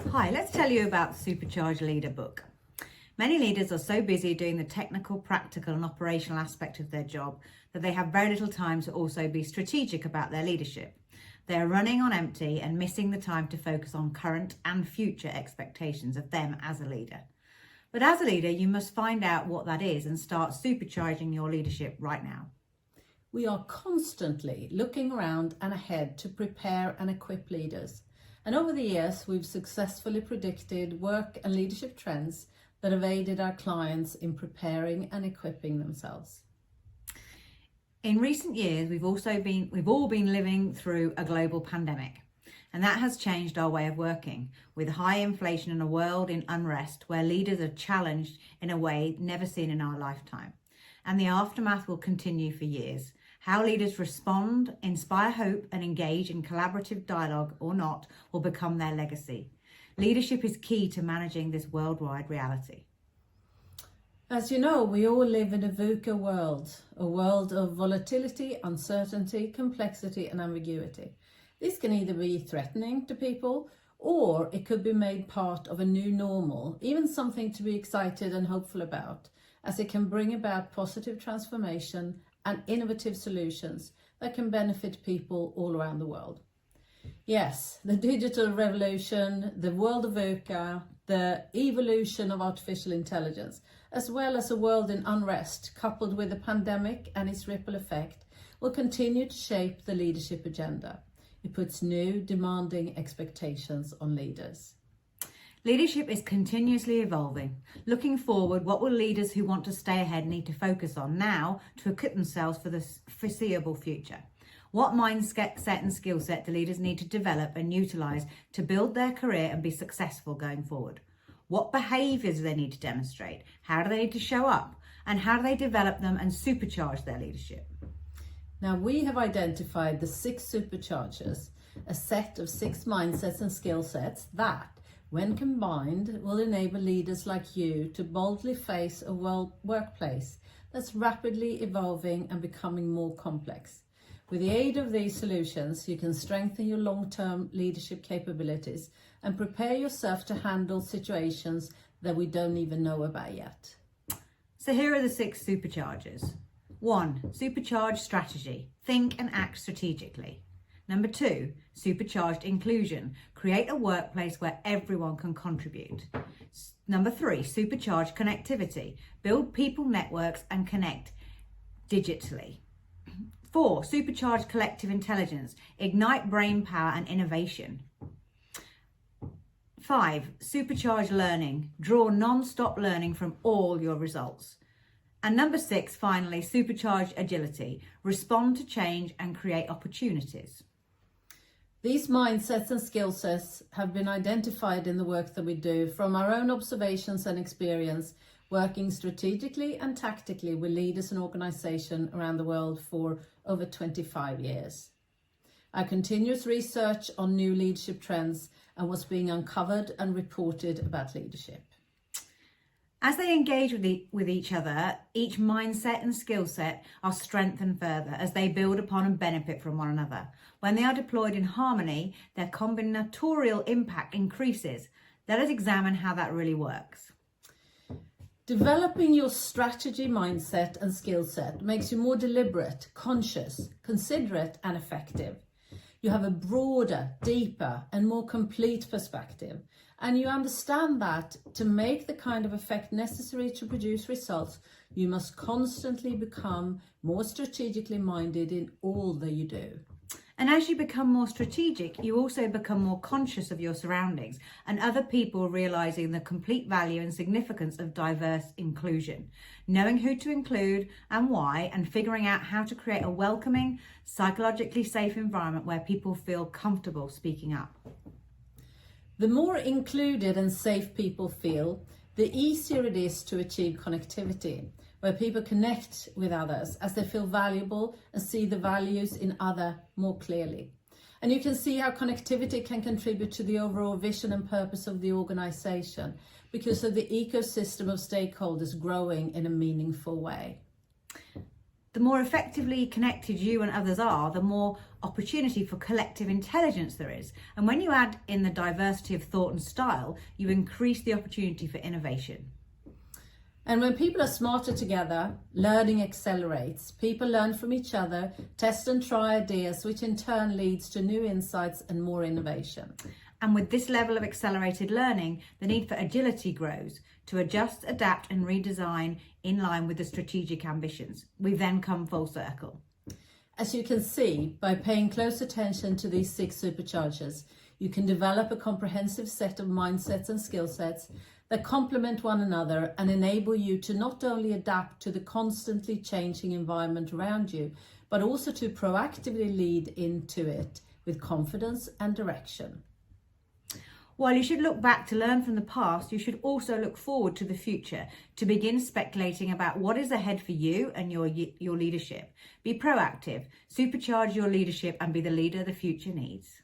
Hi, let's tell you about the Supercharged Leader book. Many leaders are so busy doing the technical, practical and operational aspect of their job that they have very little time to also be strategic about their leadership. They are running on empty and missing the time to focus on current and future expectations of them as a leader. But as a leader, you must find out what that is and start supercharging your leadership right now. We are constantly looking around and ahead to prepare and equip leaders. And over the years, we've successfully predicted work and leadership trends that have aided our clients in preparing and equipping themselves. In recent years, we've all been living through a global pandemic, and that has changed our way of working, with high inflation and a world in unrest where leaders are challenged in a way never seen in our lifetime. And the aftermath will continue for years. How leaders respond, inspire hope, and engage in collaborative dialogue or not will become their legacy. Leadership is key to managing this worldwide reality. As you know, we all live in a VUCA world, a world of volatility, uncertainty, complexity, and ambiguity. This can either be threatening to people, or it could be made part of a new normal, even something to be excited and hopeful about, as it can bring about positive transformation and innovative solutions that can benefit people all around the world. Yes, the digital revolution, the world of VUCA, the evolution of artificial intelligence, as well as a world in unrest coupled with the pandemic and its ripple effect, will continue to shape the leadership agenda. It puts new, demanding expectations on leaders. Leadership is continuously evolving. Looking forward, what will leaders who want to stay ahead need to focus on now to equip themselves for the foreseeable future? What mindset and skill set do leaders need to develop and utilise to build their career and be successful going forward? What behaviours do they need to demonstrate? How do they need to show up? And how do they develop them and supercharge their leadership? Now, we have identified the 6 superchargers, a set of 6 mindsets and skill sets that, when combined, will enable leaders like you to boldly face a workplace that's rapidly evolving and becoming more complex. With the aid of these solutions, you can strengthen your long-term leadership capabilities and prepare yourself to handle situations that we don't even know about yet. So here are the 6 superchargers. 1. Supercharged strategy. Think and act strategically. Number 2, supercharged inclusion. Create a workplace where everyone can contribute. Number 3, supercharged connectivity. Build people networks and connect digitally. 4, supercharged collective intelligence. Ignite brain power and innovation. 5, supercharged learning. Draw non-stop learning from all your results. And number 6, finally, supercharged agility. Respond to change and create opportunities. These mindsets and skill sets have been identified in the work that we do from our own observations and experience, working strategically and tactically with leaders and organizations around the world for over 25 years. Our continuous research on new leadership trends and what's being uncovered and reported about leadership. As they engage with each other, each mindset and skill set are strengthened further as they build upon and benefit from one another. When they are deployed in harmony, their combinatorial impact increases. Let us examine how that really works. Developing your strategy mindset and skill set makes you more deliberate, conscious, considerate, and effective. You have a broader, deeper, and more complete perspective, and you understand that to make the kind of effect necessary to produce results, you must constantly become more strategically minded in all that you do. And as you become more strategic, you also become more conscious of your surroundings and other people, realizing the complete value and significance of diverse inclusion, knowing who to include and why, and figuring out how to create a welcoming, psychologically safe environment where people feel comfortable speaking up. The more included and safe people feel, the easier it is to achieve connectivity, where people connect with others as they feel valuable and see the values in others more clearly. And you can see how connectivity can contribute to the overall vision and purpose of the organization because of the ecosystem of stakeholders growing in a meaningful way. the more effectively connected you and others are, the more opportunity for collective intelligence there is. And when you add in the diversity of thought and style, you increase the opportunity for innovation. And when people are smarter together, learning accelerates. People learn from each other, test and try ideas, which in turn leads to new insights and more innovation. And with this level of accelerated learning, the need for agility grows to adjust, adapt and redesign in line with the strategic ambitions. We've then come full circle. As you can see, by paying close attention to these 6 superchargers, you can develop a comprehensive set of mindsets and skill sets that complement one another and enable you to not only adapt to the constantly changing environment around you, but also to proactively lead into it with confidence and direction. While you should look back to learn from the past, you should also look forward to the future to begin speculating about what is ahead for you and your leadership. Be proactive, supercharge your leadership and be the leader the future needs.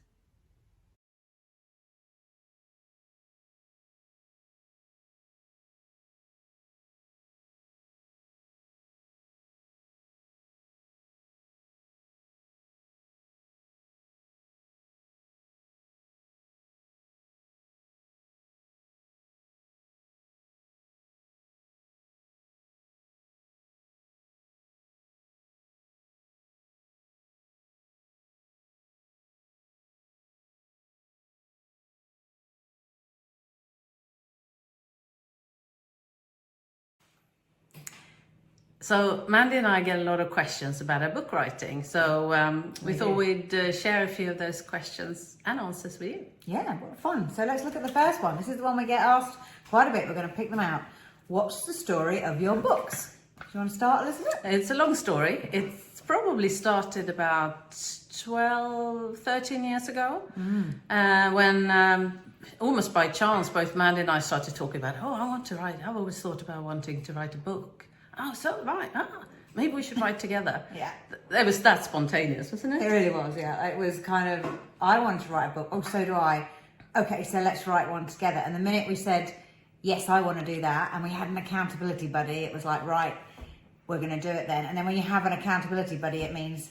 So Mandy and I get a lot of questions about our book writing. So we thought we'd share a few of those questions and answers with you. Yeah, what fun. So let's look at the first one. This is the one we get asked quite a bit. We're going to pick them out. What's the story of your books? Do you want to start, Elisabet? It's a long story. It's probably started about 12, 13 years ago when almost by chance, both Mandy and I started talking about, I want to write. I've always thought about wanting to write a book. Oh, so right. Maybe we should write together. Yeah. It was that spontaneous, wasn't it? It really was, yeah. It was kind of, I wanted to write a book. Oh, so do I. Okay, so let's write one together. And the minute we said, yes, I want to do that, and we had an accountability buddy, it was like, right, we're going to do it then. And then when you have an accountability buddy, it means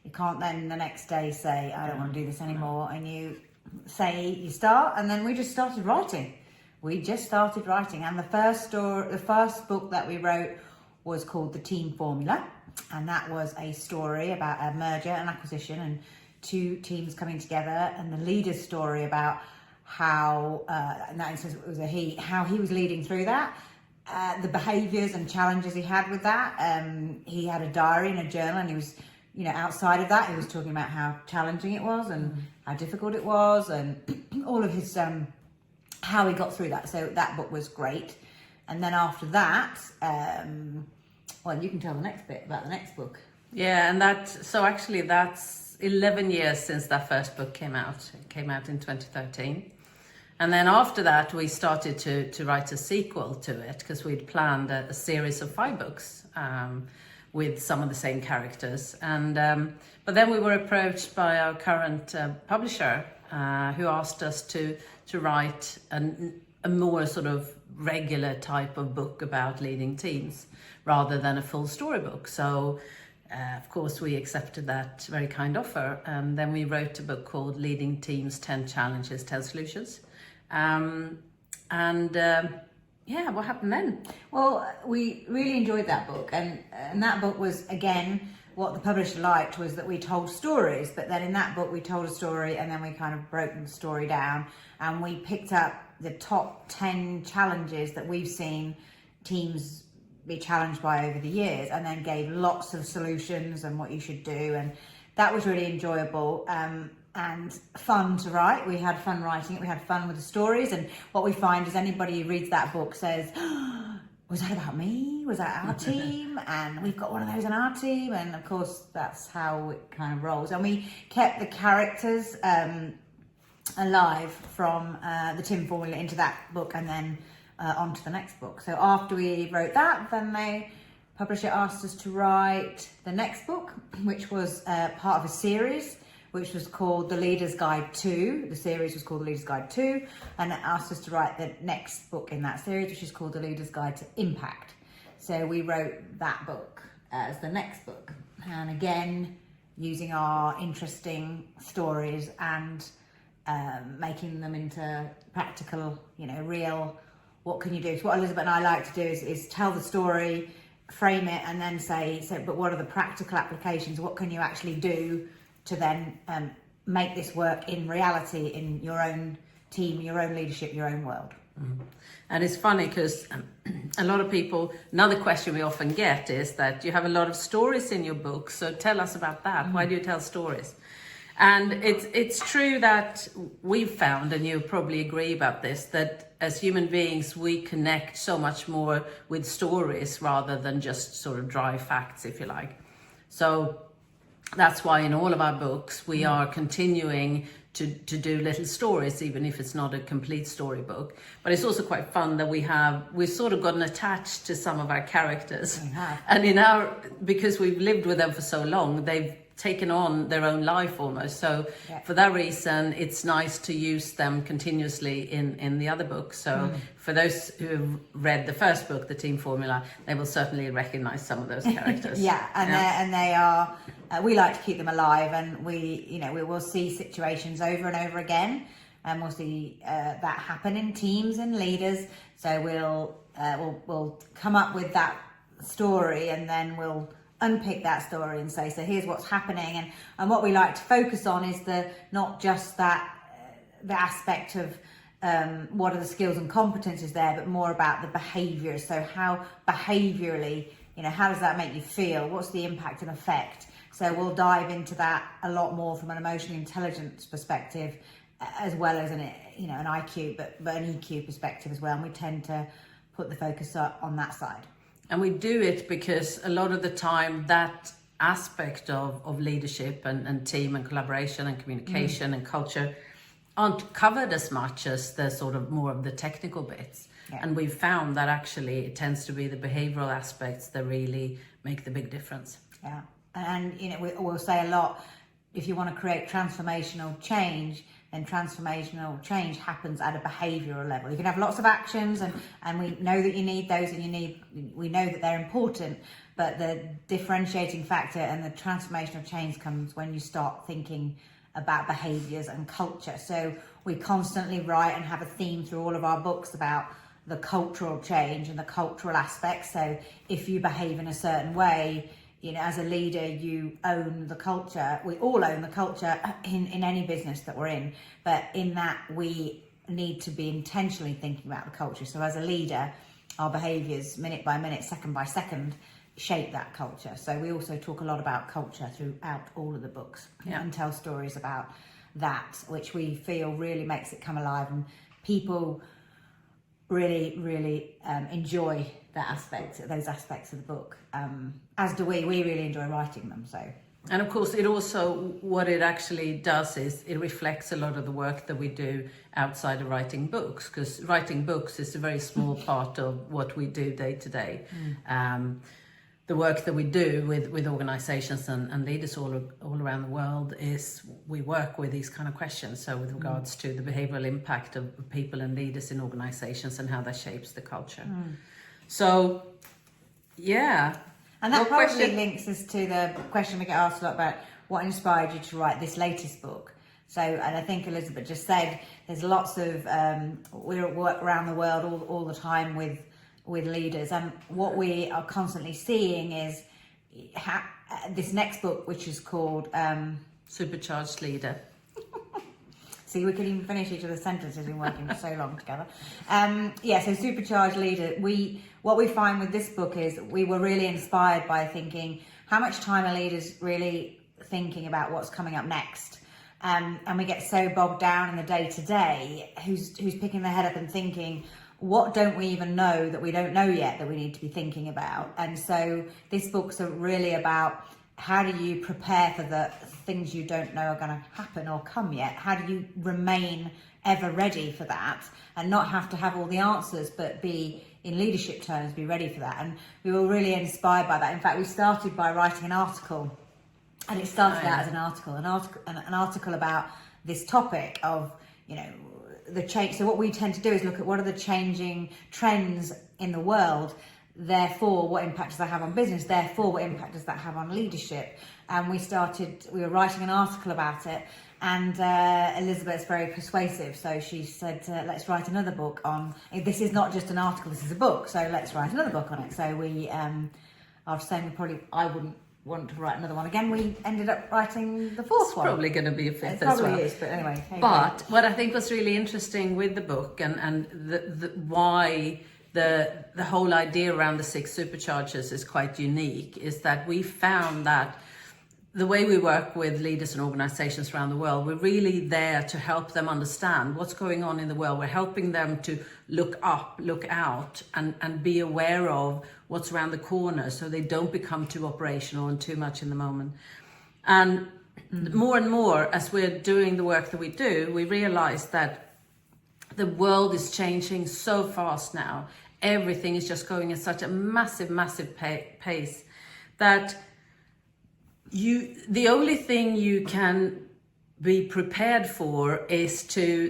you can't then the next day say, I don't want to do this anymore. And you say, you start, and then we just started writing. And the first book that we wrote was called The Team Formula, and that was a story about a merger and acquisition and 2 teams coming together, and the leader's story about how, in that instance it was a he, how he was leading through that, the behaviours and challenges he had with that. He had a diary and a journal, and he was, outside of that, he was talking about how challenging it was and how difficult it was, and all of his, how he got through that. So that book was great. And then after that, well, you can tell the next bit about the next book. Yeah, and that's 11 years since that first book came out. It came out in 2013. And then after that, we started to write a sequel to it because we'd planned a series of 5 books with some of the same characters. And but then we were approached by our current publisher who asked us to write a more sort of regular type of book about leading teams rather than a full storybook. So of course we accepted that very kind offer, and then we wrote a book called Leading Teams, 10 Challenges, 10 Solutions. Yeah, what happened then? Well, we really enjoyed that book, and that book was, again, what the publisher liked was that we told stories, but then in that book we told a story and then we kind of broke the story down, and we picked up the top 10 challenges that we've seen teams be challenged by over the years, and then gave lots of solutions and what you should do. And that was really enjoyable and fun to write. We had fun writing it. We had fun with the stories. And what we find is anybody who reads that book says, was that about me? Was that our team? And we've got one of those in our team. And of course, that's how it kind of rolls. And we kept the characters alive from the Tim Formula into that book, and then on to the next book. So after we wrote that, then the publisher asked us to write the next book, which was part of a series, which was called The Leader's Guide 2. The series was called The Leader's Guide 2, and it asked us to write the next book in that series, which is called The Leader's Guide to Impact. So we wrote that book, as the next book. And again, using our interesting stories and making them into practical, real, what can you do? So what Elisabet and I like to do is tell the story, frame it, and then say, but what are the practical applications? What can you actually do to then make this work in reality in your own team, your own leadership, your own world? Mm. And it's funny because a lot of people, another question we often get is that you have a lot of stories in your book, so tell us about that. Why do you tell stories? And it's true that we've found, and you probably agree about this, that as human beings we connect so much more with stories rather than just sort of dry facts, if you like. So that's why in all of our books we are continuing to do little stories, even if it's not a complete storybook. But it's also quite fun that we've sort of gotten attached to some of our characters. And because we've lived with them for so long, they've taken on their own life almost. So for that reason, it's nice to use them continuously in the other books. So for those who have read the first book, The Team Formula, they will certainly recognize some of those characters. And they are, we like to keep them alive, and we will see situations over and over again, and we'll see that happen in teams and leaders. So we'll come up with that story, and then we'll unpick that story and say, so here's what's happening, and what we like to focus on is not just that the aspect of what are the skills and competences there, but more about the behaviours. So how behaviourally, how does that make you feel? What's the impact and effect? So we'll dive into that a lot more from an emotional intelligence perspective, as well as an IQ, but an EQ perspective as well. And we tend to put the focus up on that side. And we do it because a lot of the time that aspect of leadership and team and collaboration and communication and culture aren't covered as much as the sort of more of the technical bits. Yeah. And we've found that actually it tends to be the behavioral aspects that really make the big difference. Yeah. And we'll say a lot, if you want to create transformational change, then transformational change happens at a behavioural level. You can have lots of actions, and we know that you need those, and we know that they're important, but the differentiating factor and the transformational change comes when you start thinking about behaviours and culture. So we constantly write and have a theme through all of our books about the cultural change and the cultural aspects. So if you behave in a certain way, as a leader, you own the culture. We all own the culture in any business that we're in, but in that we need to be intentionally thinking about the culture. So as a leader, our behaviours, minute by minute, second by second, shape that culture. So we also talk a lot about culture throughout all of the books, and tell stories about that, which we feel really makes it come alive, and people really, really enjoy those aspects of the book, as do we really enjoy writing them. So, and of course what it actually does is it reflects a lot of the work that we do outside of writing books, because writing books is a very small part of what we do day to day. The work that we do with organizations and leaders all around the world is we work with these kind of questions. So with regards to the behavioral impact of people and leaders in organizations and how that shapes the culture. So, yeah. And that probably links us to the question we get asked a lot about what inspired you to write this latest book. So, and I think Elisabet just said, there's lots of, we work around the world all the time with leaders. And what we are constantly seeing is this next book, which is called Supercharged Leader. See, we could even finish each other's sentences. We've been working for so long together. So Supercharged Leader. What we find with this book is we were really inspired by thinking how much time are leaders really thinking about what's coming up next. And we get so bogged down in the day-to-day, who's picking their head up and thinking, what don't we even know that we don't know yet that we need to be thinking about? And so this book's really about how do you prepare for the things you don't know are going to happen or come yet? How do you remain ever ready for that and not have to have all the answers, but be, in leadership terms, be ready for that? And we were really inspired by that. In fact, we started by writing an article, and it started out as an article about this topic of, the change. So what we tend to do is look at what are the changing trends in the world therefore what impact does that have on business, therefore what impact does that have on leadership. And we were writing an article about it, and Elisabet's very persuasive, so she said, let's write another book on, this is not just an article, this is a book, so let's write another book on it. So we, after saying I wouldn't want to write another one again, we ended up writing the fourth one. It's probably going to be a fifth as well. Probably is, but anyway. But what I think was really interesting with the book and why the whole idea around the 6 superchargers is quite unique is that we found that the way we work with leaders and organizations around the world, we're really there to help them understand what's going on in the world. We're helping them to look up, look out, and be aware of what's around the corner so they don't become too operational and too much in the moment. And more and more, as we're doing the work that we do, we realize that the world is changing so fast now. Everything is just going at such a massive pace that the only thing you can be prepared for is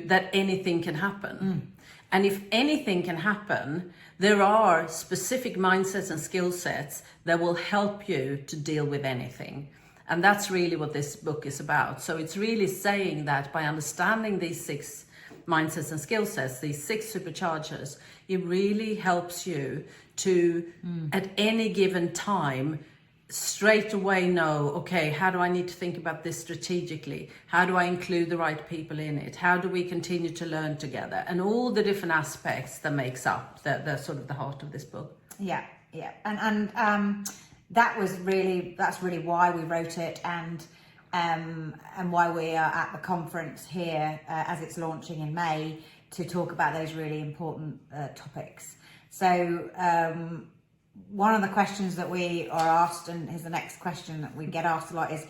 that anything can happen. And if anything can happen, there are specific mindsets and skill sets that will help you to deal with anything. And that's really what this book is about. So it's really saying that by understanding these 6 mindsets and skill sets, these 6 superchargers, it really helps you to, at any given time, straight away know, okay, how do I need to think about this strategically? How do I include the right people in it? How do we continue to learn together? And all the different aspects that makes up the sort of the heart of this book. Yeah. And that's really why we wrote it, and why we are at the conference here as it's launching in May to talk about those really important topics. So one of the questions that we are asked, and here's the next question that we get asked a lot, is,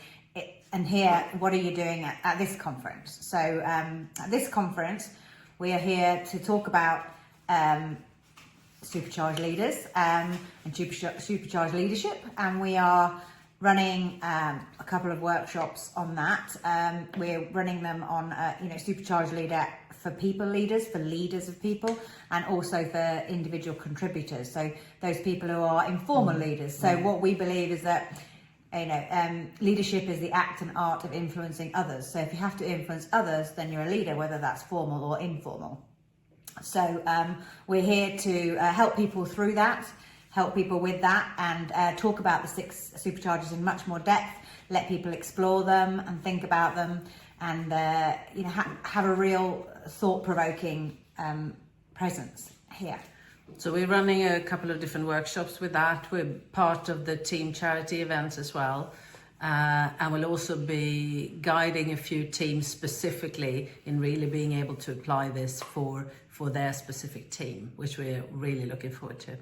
what are you doing at this conference? So at this conference, we are here to talk about supercharged leaders and supercharged leadership, and we are running a couple of workshops on that. We're running them on supercharged leader for people leaders, for leaders of people, and also for individual contributors, so those people who are informal leaders. So what we believe is that leadership is the act and art of influencing others. So if you have to influence others, then you're a leader, whether that's formal or informal. So we're here to help people through that, help people with that, and talk about the 6 superchargers in much more depth, let people explore them and think about them, and have a real thought-provoking presence here. So we're running a couple of different workshops with that. We're part of the team charity events as well. And we'll also be guiding a few teams specifically in really being able to apply this for their specific team, which we're really looking forward to.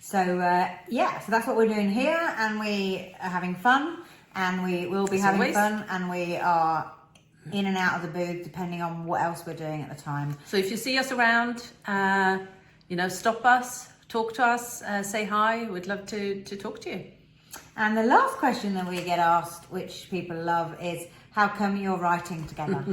So so that's what we're doing here, and we are having fun, and we will be having fun, and we are in and out of the booth depending on what else we're doing at the time. So if you see us around, stop us, talk to us, say hi. We'd love to talk to you. And the last question that we get asked, which people love, is how come you're writing together?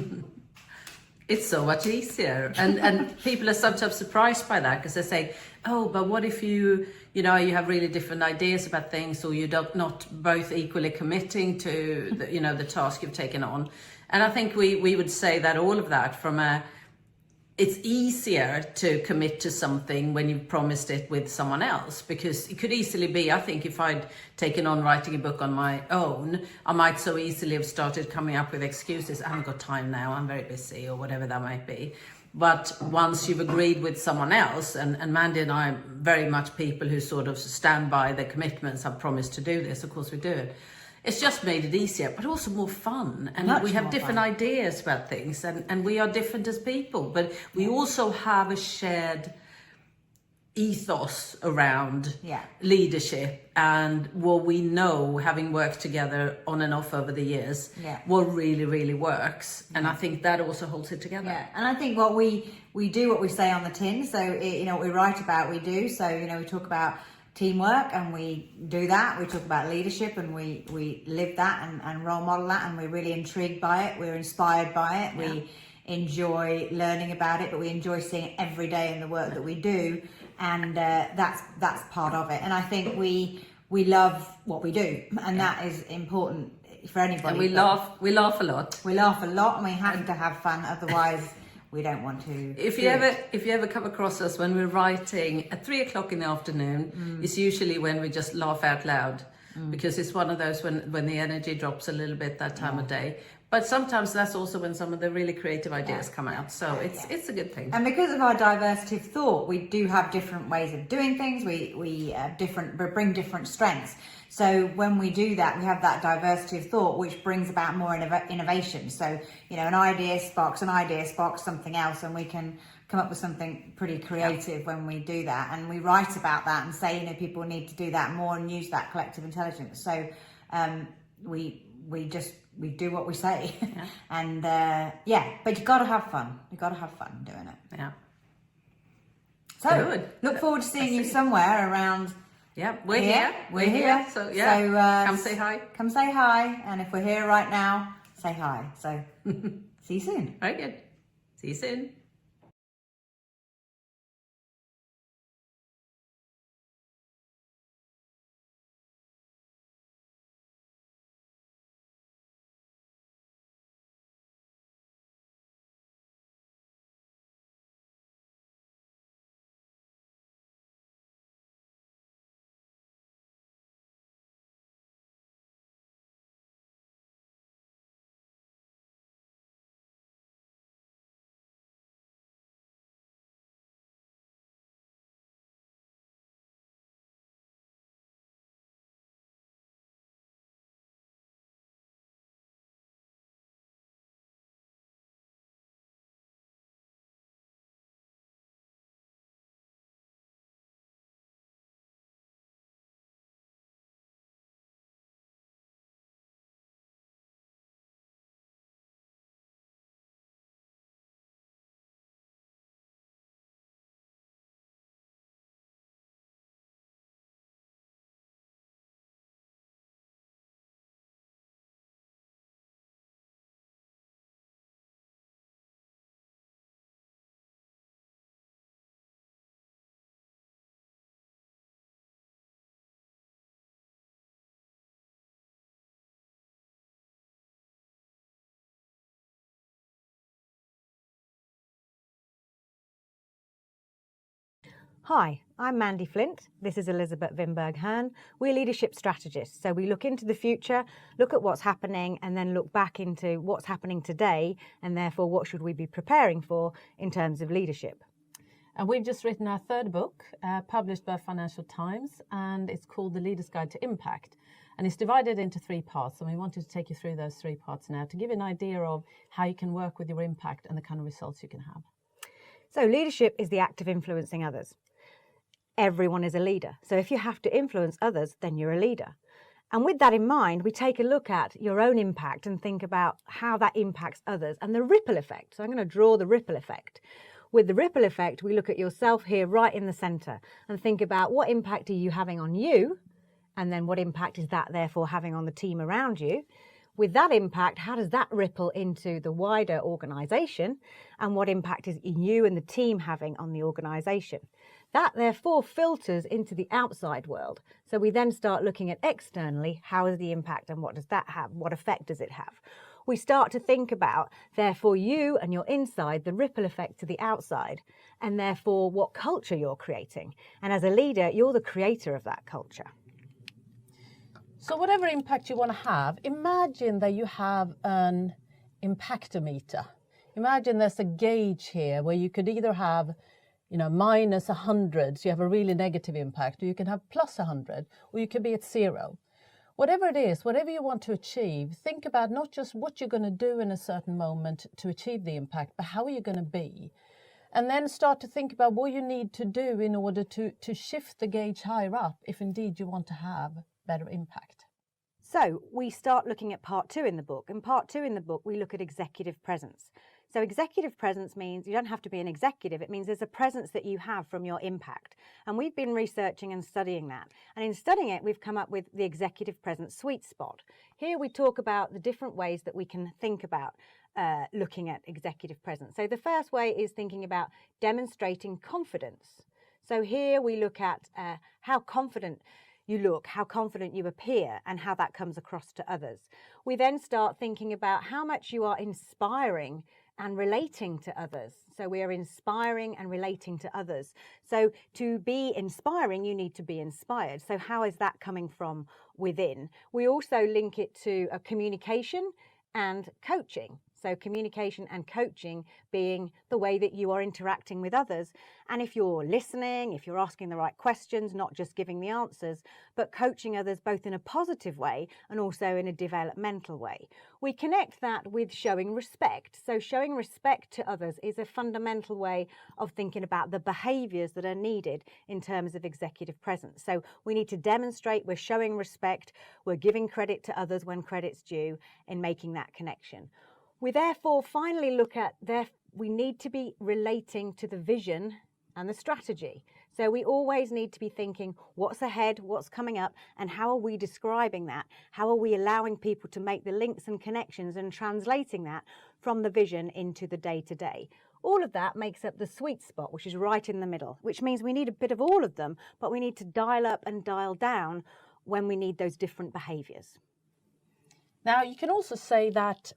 It's so much easier, and people are sometimes surprised by that, because they say, oh, but what if you have really different ideas about things, or you're not both equally committing to the task you've taken on. And I think we would say that all of that it's easier to commit to something when you've promised it with someone else, because it could easily be, I think if I'd taken on writing a book on my own, I might so easily have started coming up with excuses. I haven't got time now, I'm very busy, or whatever that might be. But once you've agreed with someone else, and Mandy and I are very much people who sort of stand by their commitments, I've promised to do this, of course we do it. It's just made it easier, but also more fun. And we have different ideas about things, and we are different as people, but we also have a shared ethos around leadership and what we know, having worked together on and off over the years, what really, really works. And I think that also holds it together. Yeah, and I think what we do, what we say on the tin, so, what we write about, we do. So, we talk about teamwork, and we do that. We talk about leadership, and we live that and role model that, and we're really intrigued by it. We're inspired by it. enjoy learning about it, but we enjoy seeing it every day in the work that we do, and that's part of it. And I think we love what we do, and that is important for anybody. And we laugh a lot. We laugh a lot, and we have to have fun. Otherwise, we don't want to. If you ever come across us when we're writing at 3:00 in the afternoon, it's usually when we just laugh out loud, because it's one of those when the energy drops a little bit that time of day. But sometimes that's also when some of the really creative ideas come out. So it's a good thing. And because of our diversity of thought, we do have different ways of doing things. We bring different strengths. So when we do that, we have that diversity of thought, which brings about more innovation. So, an idea sparks something else, and we can come up with something pretty creative when we do that. And we write about that and say, people need to do that more and use that collective intelligence. So we do what we say. And but you got to have fun. You got to have fun doing it. Yeah. So good. Look forward to seeing you somewhere around. Yeah, we're here. We're here. So come say hi. Come say hi. And if we're here right now, say hi. So see you soon. Very good. See you soon. Hi, I'm Mandy Flint. This is Elisabet Wimberg-Hahn. We're leadership strategists. So we look into the future, look at what's happening, and then look back into what's happening today, and therefore what should we be preparing for in terms of leadership. And we've just written our third book, published by Financial Times, and it's called The Leader's Guide to Impact. And it's divided into 3 parts, and we wanted to take you through those 3 parts now to give you an idea of how you can work with your impact and the kind of results you can have. So leadership is the act of influencing others. Everyone is a leader. So if you have to influence others, then you're a leader. And with that in mind, we take a look at your own impact and think about how that impacts others and the ripple effect. So I'm going to draw the ripple effect. With the ripple effect, we look at yourself here right in the center and think about what impact are you having on you, and then what impact is that therefore having on the team around you. With that impact, how does that ripple into the wider organization, and what impact is you and the team having on the organization? That therefore filters into the outside world. So we then start looking at externally, how is the impact and what does that have? What effect does it have? We start to think about, therefore, you and your inside, the ripple effect to the outside, and therefore what culture you're creating. And as a leader, you're the creator of that culture. So whatever impact you want to have, imagine that you have an impactometer. Imagine there's a gauge here where you could either have minus 100, so you have a really negative impact, or you can have plus 100, or you could be at 0. Whatever it is, whatever you want to achieve, think about not just what you're going to do in a certain moment to achieve the impact, but how are you going to be? And then start to think about what you need to do in order to shift the gauge higher up, if indeed you want to have better impact. So we start looking at part 2 in the book. In part 2 in the book, we look at executive presence. So executive presence means you don't have to be an executive. It means there's a presence that you have from your impact. And we've been researching and studying that. And in studying it, we've come up with the executive presence sweet spot. Here we talk about the different ways that we can think about looking at executive presence. So the first way is thinking about demonstrating confidence. So here we look at how confident you look, how confident you appear, and how that comes across to others. We then start thinking about how much you are inspiring and relating to others. So we are inspiring and relating to others. So to be inspiring, you need to be inspired. So how is that coming from within? We also link it to a communication and coaching. So communication and coaching being the way that you are interacting with others. And if you're listening, if you're asking the right questions, not just giving the answers, but coaching others both in a positive way and also in a developmental way. We connect that with showing respect. So showing respect to others is a fundamental way of thinking about the behaviours that are needed in terms of executive presence. So we need to demonstrate we're showing respect, we're giving credit to others when credit's due, in making that connection. We therefore finally look at we need to be relating to the vision and the strategy. So we always need to be thinking what's ahead, what's coming up, and how are we describing that? How are we allowing people to make the links and connections and translating that from the vision into the day-to-day? All of that makes up the sweet spot, which is right in the middle, which means we need a bit of all of them, but we need to dial up and dial down when we need those different behaviours. Now, you can also say that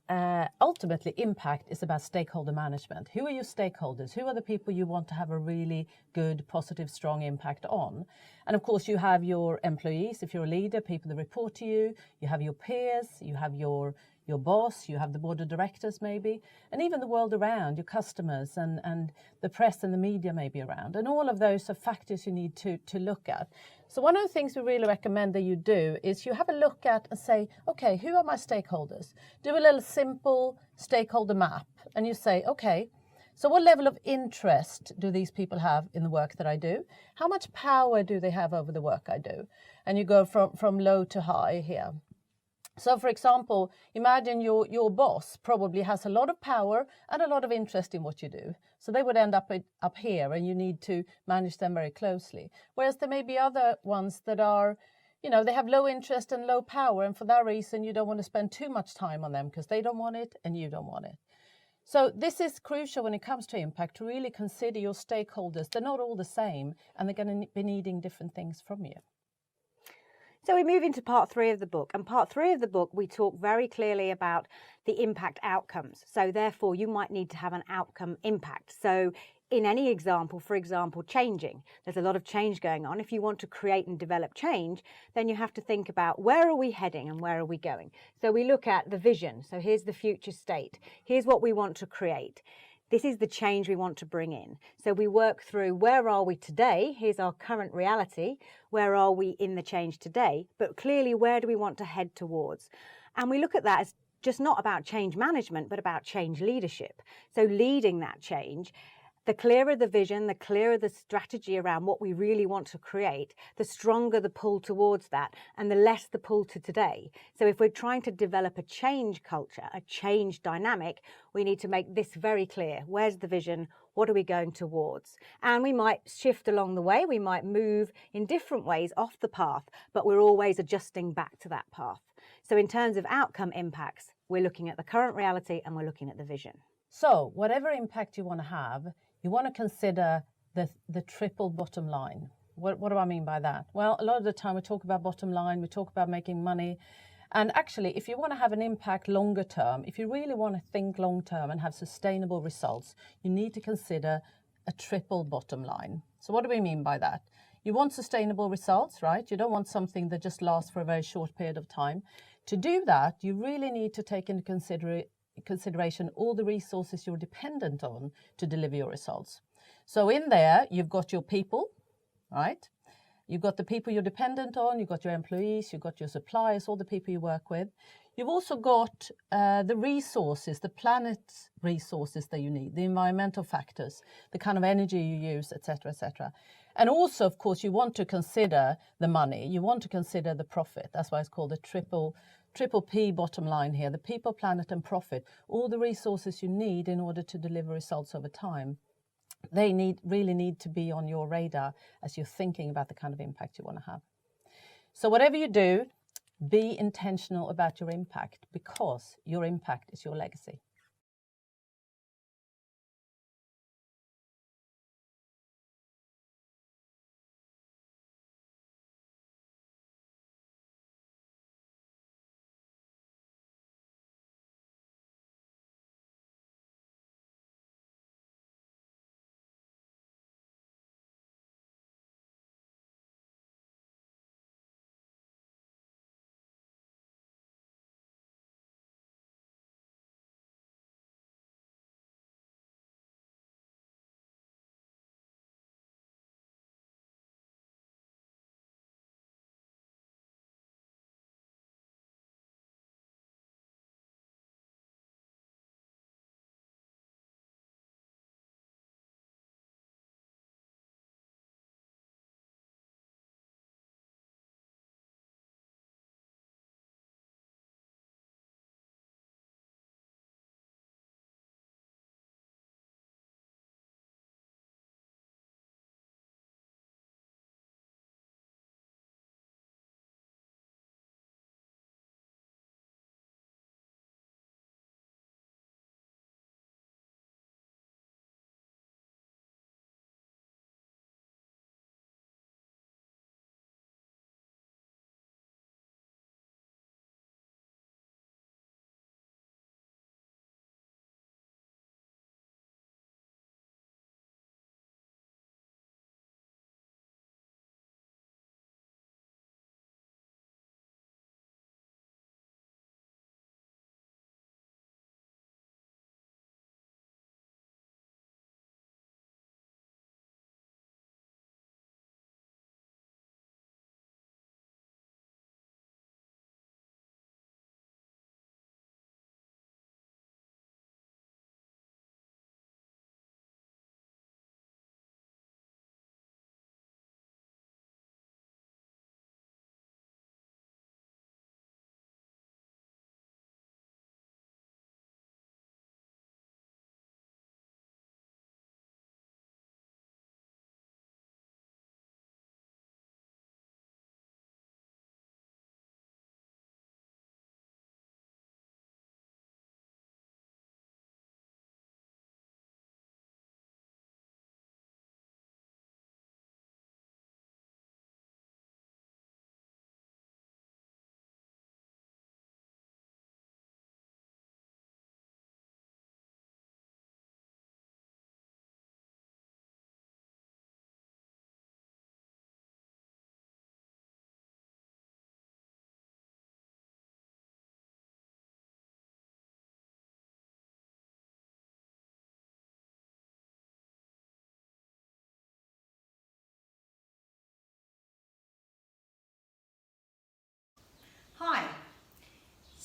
ultimately impact is about stakeholder management. Who are your stakeholders? Who are the people you want to have a really good, positive, strong impact on? And of course, you have your employees, if you're a leader, people that report to you. You have your peers, you have your boss, you have the board of directors maybe, and even the world around, your customers and the press and the media may be around. And all of those are factors you need to look at. So one of the things we really recommend that you do is you have a look at and say, okay, who are my stakeholders? Do a little simple stakeholder map and you say, okay, so what level of interest do these people have in the work that I do? How much power do they have over the work I do? And you go from low to high here. So, for example, imagine your boss probably has a lot of power and a lot of interest in what you do. So they would end up here and you need to manage them very closely. Whereas there may be other ones that are, they have low interest and low power. And for that reason, you don't want to spend too much time on them because they don't want it and you don't want it. So this is crucial when it comes to impact, to really consider your stakeholders. They're not all the same and they're going to be needing different things from you. So we move into part 3 of the book, and part 3 of the book we talk very clearly about the impact outcomes. So therefore you might need to have an outcome impact. So in any example, for example, changing, there's a lot of change going on. If you want to create and develop change, then you have to think about where are we heading and where are we going. So we look at the vision. So here's the future state. Here's what we want to create. This is the change we want to bring in. So we work through where are we today? Here's our current reality. Where are we in the change today? But clearly, where do we want to head towards? And we look at that as just not about change management, but about change leadership. So leading that change. The clearer the vision, the clearer the strategy around what we really want to create, the stronger the pull towards that and the less the pull to today. So if we're trying to develop a change culture, a change dynamic, we need to make this very clear. Where's the vision? What are we going towards? And we might shift along the way. We might move in different ways off the path, but we're always adjusting back to that path. So in terms of outcome impacts, we're looking at the current reality and we're looking at the vision. So whatever impact you want to have, you want to consider the triple bottom line. What do I mean by that? Well, a lot of the time we talk about bottom line, we talk about making money. And actually, if you want to have an impact longer term, if you really want to think long term and have sustainable results, you need to consider a triple bottom line. So what do we mean by that? You want sustainable results, right? You don't want something that just lasts for a very short period of time. To do that, you really need to take into consideration all the resources you're dependent on to deliver your results. So in there, you've got your people, right? You've got the people you're dependent on, you've got your employees, you've got your suppliers, all the people you work with. You've also got the resources, the planet's resources that you need, the environmental factors, the kind of energy you use, etc., etc. And also, of course, you want to consider the money, you want to consider the profit. That's why it's called a triple P bottom line here, the people, planet and profit, all the resources you need in order to deliver results over time. They really need to be on your radar as you're thinking about the kind of impact you want to have. So whatever you do, be intentional about your impact, because your impact is your legacy.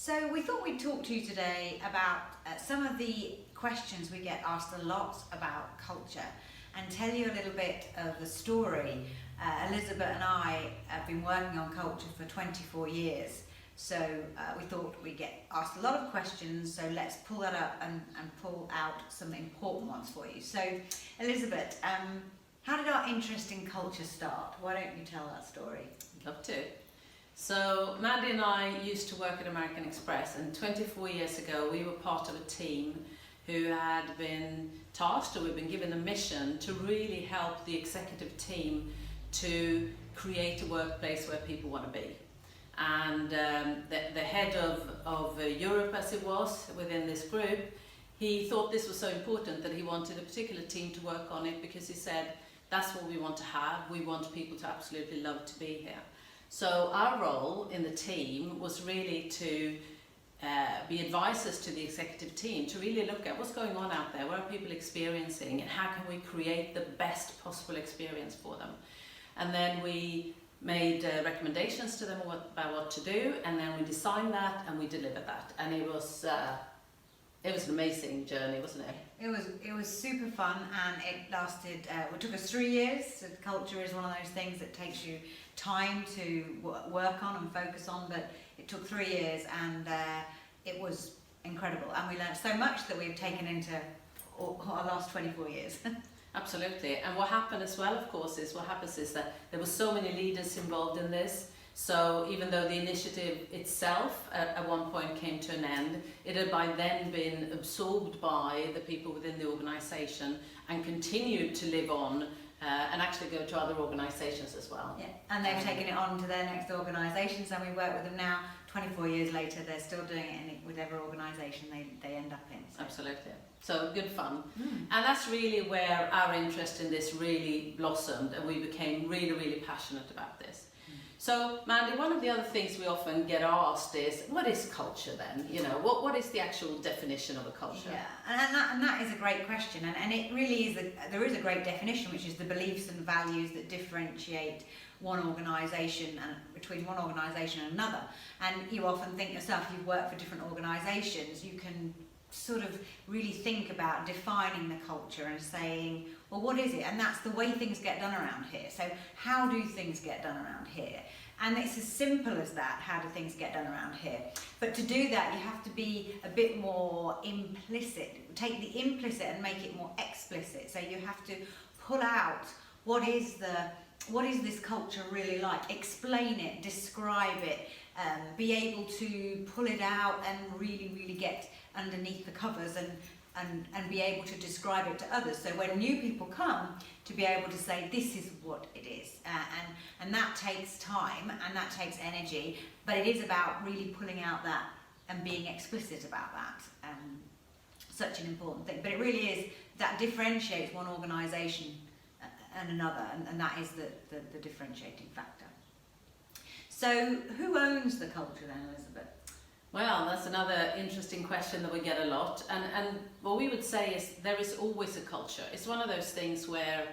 So we thought we'd talk to you today about some of the questions we get asked a lot about culture and tell you a little bit of the story. Elisabet and I have been working on culture for 24 years, so we thought we'd get asked a lot of questions, so let's pull that up and pull out some important ones for you. So Elisabet, how did our interest in culture start? Why don't you tell that story? I'd love to. So Mandy and I used to work at American Express, and 24 years ago we were part of a team who had been tasked, or we've been given a mission to really help the executive team to create a workplace where people want to be. And the head of Europe, as it was, within this group, he thought this was so important that he wanted a particular team to work on it, because he said, that's what we want to have. We want people to absolutely love to be here. So our role in the team was really to be advisors to the executive team, to really look at what's going on out there, what are people experiencing, and how can we create the best possible experience for them. And then we made recommendations to them about what to do, and then we designed that and we delivered that. And it was an amazing journey, wasn't it? It was super fun, and it lasted. It took us 3 years. So culture is one of those things that takes you time to work on and focus on, but it took 3 years, and it was incredible. And we learned so much that we've taken into our last 24 years. Absolutely. And what happened as well, of course, is that there were so many leaders involved in this. So even though the initiative itself at one point came to an end, it had by then been absorbed by the people within the organisation and continued to live on and actually go to other organisations as well. Yeah, and they've taken it on to their next organisations, and we work with them now. 24 years later, they're still doing it in whatever organisation they end up in. So. Absolutely. So good fun. And that's really where our interest in this really blossomed, and we became really, really passionate about this. So Mandy, one of the other things we often get asked is, what is culture then? You know, what is the actual definition of a culture? Yeah, and that is a great question, and it really is, there is a great definition, which is the beliefs and values that differentiate one organisation and between one organisation and another. And you often think yourself, you've worked for different organisations, you can sort of really think about defining the culture and saying, well, what is it? And that's the way things get done around here. So how do things get done around here? And it's as simple as that. How do things get done around here? But to do that, you have to be a bit more implicit. Take the implicit and make it more explicit. So you have to pull out what is this culture really like? Explain it, describe it, be able to pull it out and really, really get underneath the covers and be able to describe it to others. So when new people come, to be able to say, this is what it is. And that takes time and that takes energy, but it is about really pulling out that and being explicit about that. Such an important thing. But it really is, that differentiates one organisation and another, and that is the differentiating factor. So who owns the culture then, Elisabet? Well, that's another interesting question that we get a lot. And what we would say is there is always a culture. It's one of those things where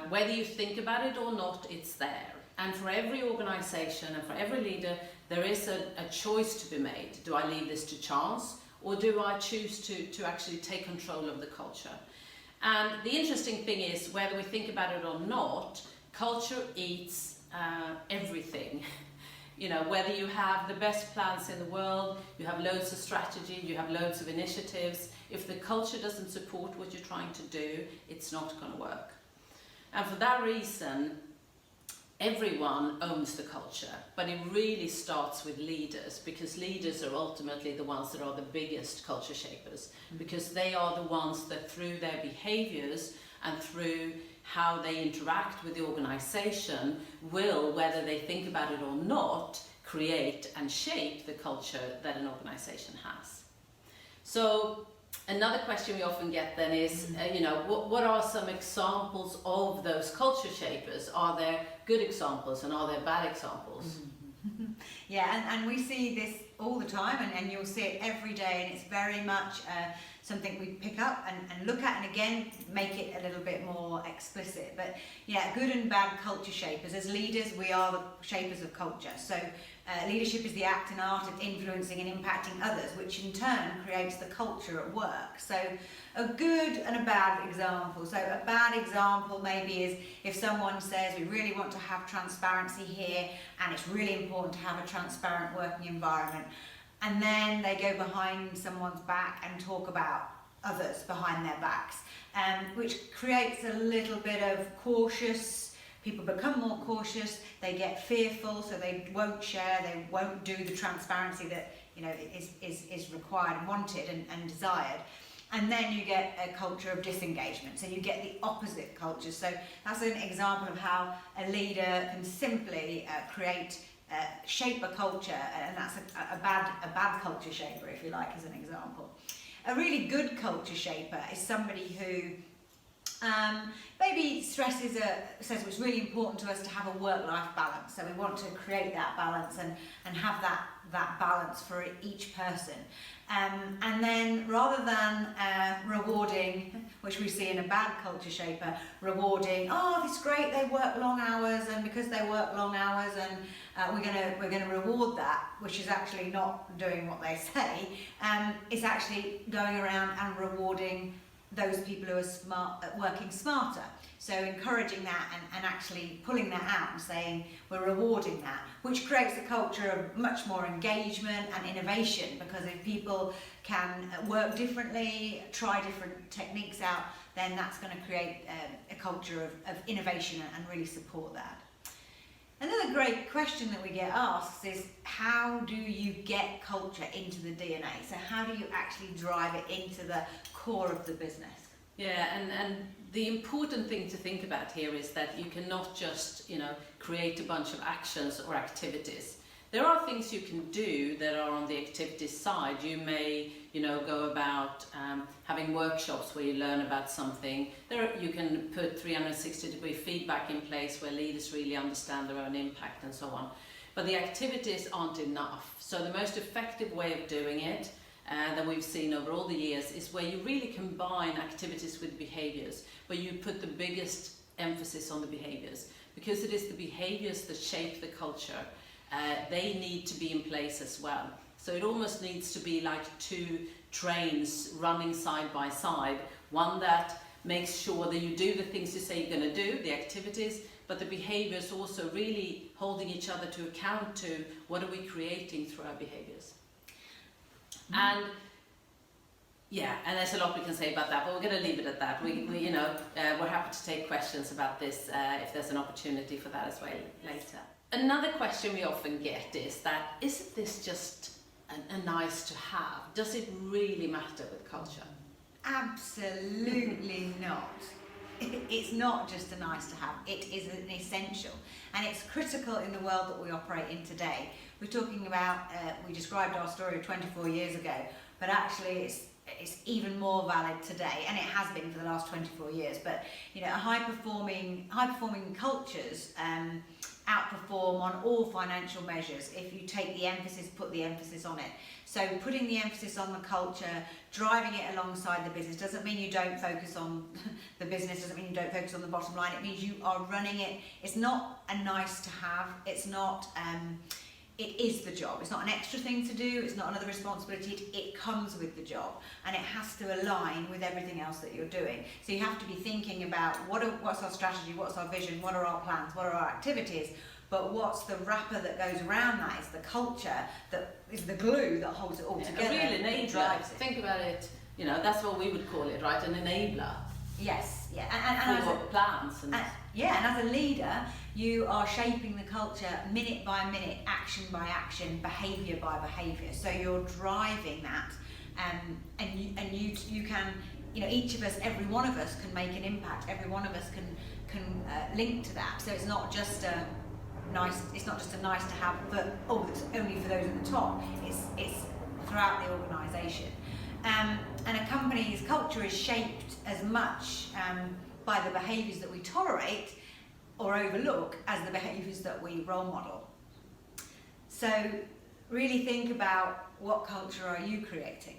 whether you think about it or not, it's there. And for every organisation and for every leader, there is a choice to be made. Do I leave this to chance, or do I choose to actually take control of the culture? And the interesting thing is, whether we think about it or not, culture eats everything. You know, whether you have the best plans in the world, you have loads of strategy, you have loads of initiatives, if the culture doesn't support what you're trying to do, it's not going to work. And for that reason, everyone owns the culture, but it really starts with leaders, because leaders are ultimately the ones that are the biggest culture shapers, because they are the ones that through their behaviors and through how they interact with the organisation will, whether they think about it or not, create and shape the culture that an organisation has. So another question we often get then is, you know, what are some examples of those culture shapers? Are there good examples and are there bad examples? Yeah, and we see this all the time, and you'll see it every day, and it's very much something we pick up and look at, and again make it a little bit more explicit, but yeah, good and bad culture shapers. As leaders, we are the shapers of culture. So leadership is the act and art of influencing and impacting others, which in turn creates the culture at work. So a good and a bad example. So a bad example maybe is if someone says we really want to have transparency here and it's really important to have a transparent working environment, and then they go behind someone's back and talk about others behind their backs, which creates a little bit of cautious. People become more cautious, they get fearful, so they won't share, they won't do the transparency that is required and wanted and desired. And then you get a culture of disengagement, so you get the opposite culture. So that's an example of how a leader can simply shape a culture, and that's a bad culture shaper, if you like, as an example. A really good culture shaper is somebody who maybe says it's really important to us to have a work-life balance. So we want to create that balance and have that balance for each person. And then rather than rewarding, which we see in a bad culture shaper, rewarding, oh, it's great, they work long hours, and because they work long hours, and we're gonna reward that, which is actually not doing what they say. It's actually going around and rewarding those people who are smart at working smarter. So encouraging that and actually pulling that out and saying we're rewarding that, which creates a culture of much more engagement and innovation, because if people can work differently, try different techniques out, then that's going to create a culture of innovation and really support that. Another great question that we get asked is, how do you get culture into the DNA? So how do you actually drive it into the core of the business? Yeah, and the important thing to think about here is that you cannot just, create a bunch of actions or activities. There are things you can do that are on the activities side. You may, go about having workshops where you learn about something. You can put 360-degree feedback in place where leaders really understand their own impact and so on. But the activities aren't enough. So the most effective way of doing it that we've seen over all the years is where you really combine activities with behaviors, where you put the biggest emphasis on the behaviors, because it is the behaviors that shape the culture. They need to be in place as well. So it almost needs to be like two trains running side by side, one that makes sure that you do the things you say you're going to do, the activities, but the behaviors also really holding each other to account to what are we creating through our behaviors. And and there's a lot we can say about that, but we're going to leave it at that. We're happy to take questions about this if there's an opportunity for that as well later. Another question we often get is that, isn't this just a nice to have? Does it really matter with culture? Absolutely not. It's not just a nice to have, it is an essential, and it's critical in the world that we operate in today. We're talking about, we described our story of 24 years ago, but actually it's even more valid today, and it has been for the last 24 years. But high performing cultures outperform on all financial measures if you put the emphasis on it. So putting the emphasis on the culture, driving it alongside the business, doesn't mean you don't focus on the business, doesn't mean you don't focus on the bottom line. It means you are running it. It's not a nice to have. It's not, it is the job. It's not an extra thing to do. It's not another responsibility. It comes with the job, and it has to align with everything else that you're doing. So you have to be thinking about what's our strategy, what's our vision, what are our plans, what are our activities, but what's the wrapper that goes around that? Is the culture that is the glue that holds it all together. A real enabler. Think about it. That's what we would call it, right? An enabler. Yes, yeah. And plans. And as a leader, you are shaping the culture minute by minute, action by action, behaviour by behaviour. So you're driving that, and you can, each of us, every one of us can make an impact. Every one of us can link to that. So it's not just a nice to have, but it's only for those at the top. It's throughout the organisation. And a company's culture is shaped as much by the behaviours that we tolerate or overlook as the behaviours that we role model. So really think about, what culture are you creating?